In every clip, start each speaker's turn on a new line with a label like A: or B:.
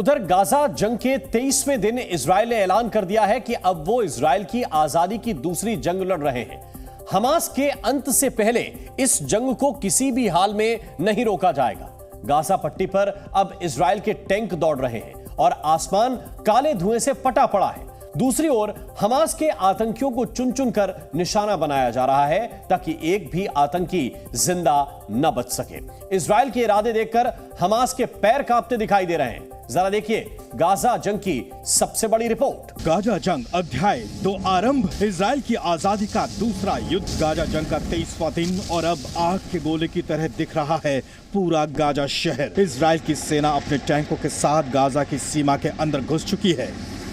A: उधर गाजा जंग के 23वें दिन इजरायल ने ऐलान कर दिया है कि अब वो इजरायल की आजादी की दूसरी जंग लड़ रहे हैं। हमास के अंत से पहले इस जंग को किसी भी हाल में नहीं रोका जाएगा। गाजा पट्टी पर अब इजरायल के टैंक दौड़ रहे हैं और आसमान काले धुएं से पटा पड़ा है। दूसरी ओर हमास के आतंकियों को चुन चुन कर निशाना बनाया जा रहा है ताकि एक भी आतंकी जिंदा न बच सके। इजरायल के इरादे देखकर हमास के पैर कांपते दिखाई दे रहे हैं। जरा देखिए गाजा जंग की सबसे बड़ी रिपोर्ट।
B: गाजा जंग अध्याय 2 आरंभ। इजरायल की आजादी का दूसरा युद्ध। गाजा जंग का 23वां दिन और अब आग के गोले की तरह दिख रहा है पूरा गाजा शहर। इजरायल की सेना अपने टैंकों के साथ गाजा की सीमा के अंदर घुस चुकी है।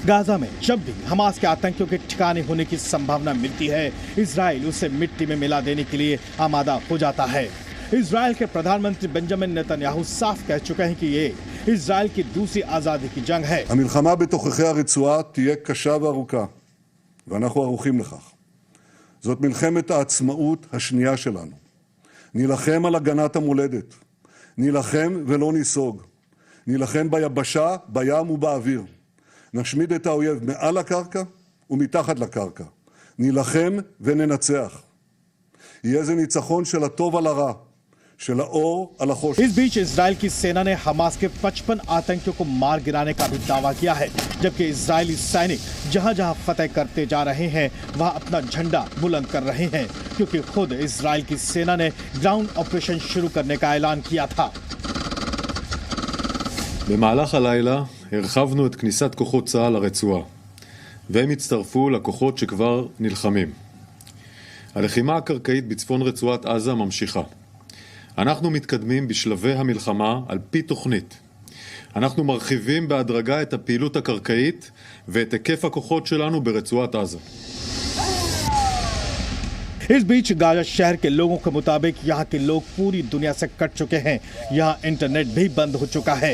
B: गाजा में जब भी हमास के आतंकियों के ठिकाने होने की संभावना मिलती है, इजरायल उसे मिट्टी में मिला देने के लिए आमादा हो जाता है। इजरायल के प्रधानमंत्री बेंजामिन नेतन्याहू साफ कह चुके हैं कि ये इजरायल की दूसरी आजादी की जंग है।
C: המלחמה בתוככי הרצועה תהיה קשה וארוכה, ואנחנו ערוכים לכך. זאת מלחמת העצמאות השנייה שלנו. נילחם על הגנת המולדת. נילחם ולא ניסוג. נילחם ביבשה, בים ובאוויר. נשמיד את האויב מעל הקרקע ומתחת לקרקע. נילחם וננצח. יהיה זה ניצחון של הטוב על הרע. של האור על החושך।
B: इस बीच इजरायल की सेना ने हमास के 55 आतंकियों को मार गिराने का भी दावा किया है, जबकि इजरायली सैनिक जहां जहां फतेह करते जा रहे हैं वहां अपना झंडा बुलंद कर रहे हैं, क्योंकि खुद इजरायल की सेना ने ग्राउंड ऑपरेशन शुरू करने का ऐलान किया था।
D: במהלך הלילה הרחבנו את כניסת כוחות צה"ל לרצועה, והם הצטרפו לכוחות שכבר נלחמים. הלחימה הקרקעית בצפון רצועת עזה ממשיכה. אנחנו מתקדמים בשלבי המלחמה על פי תוכנית. אנחנו מרחיבים בהדרגה את הפעילות הקרקעית ואת היקף הכוחות שלנו ברצועת עזה.
B: इस बीच गाजा शहर के लोगों के मुताबिक यहाँ के लोग पूरी दुनिया से कट चुके हैं। यहाँ इंटरनेट भी बंद हो चुका है।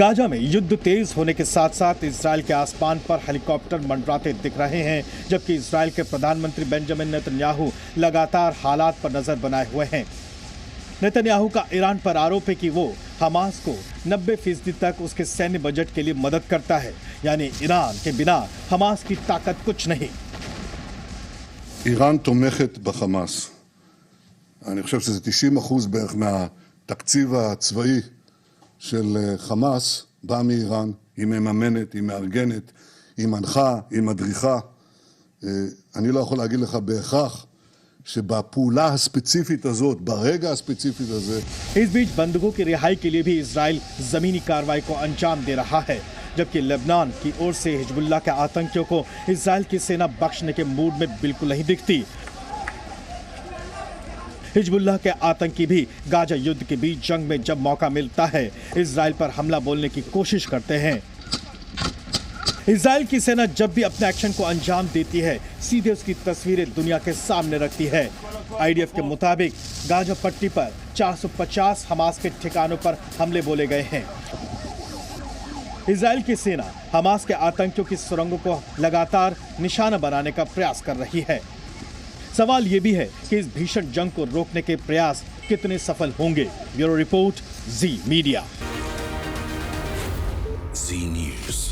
B: गाजा में युद्ध तेज होने के साथ साथ इजरायल के आसमान पर हेलीकॉप्टर मंडराते दिख रहे हैं, जबकि इजरायल के प्रधानमंत्री बेंजामिन नेतन्याहू लगातार हालात पर नजर बनाए हुए हैं। नेतन्याहू का ईरान पर आरोप है कि वो हमास को 90% तक उसके सैन्य बजट के लिए मदद करता है, यानी ईरान के बिना हमास की ताकत कुछ नहीं।
C: איראן תומכת בחמאס. אני חושב שזה 90% בערך מהתקציב הצבאי של חמאס בא מאיראן. היא מממנת, היא מארגנת, היא מנחה, היא מדריכה. אני לא יכול להגיד לך בהכרח שבפעולה הספציפית הזאת, ברגע הספציפית הזה...
B: इस बीच बंदूकों की रिहाई के लिए भी इजरायल जमीनी कार्रवाई को अंजाम दे रहा है, जबकि लेबनान की ओर से हिजबुल्लाह के आतंकियों को इजरायल की सेना बख्शने के मूड में बिल्कुल नहीं दिखती। हिजबुल्लाह के आतंकी भी गाजा युद्ध के बीच जंग में जब मौका मिलता है इजरायल पर हमला बोलने की कोशिश करते हैं। इजरायल की सेना जब भी अपने एक्शन को अंजाम देती है सीधे उसकी तस्वीरें दुनिया के सामने रखती है। आईडीएफ के मुताबिक गाजा पट्टी पर 450 हमास के ठिकानों पर हमले बोले गए हैं। इजरायल की सेना हमास के आतंकियों की सुरंगों को लगातार निशाना बनाने का प्रयास कर रही है। सवाल ये भी है कि इस भीषण जंग को रोकने के प्रयास कितने सफल होंगे। ब्यूरो रिपोर्ट, जी मीडिया।
E: जी न्यूज़।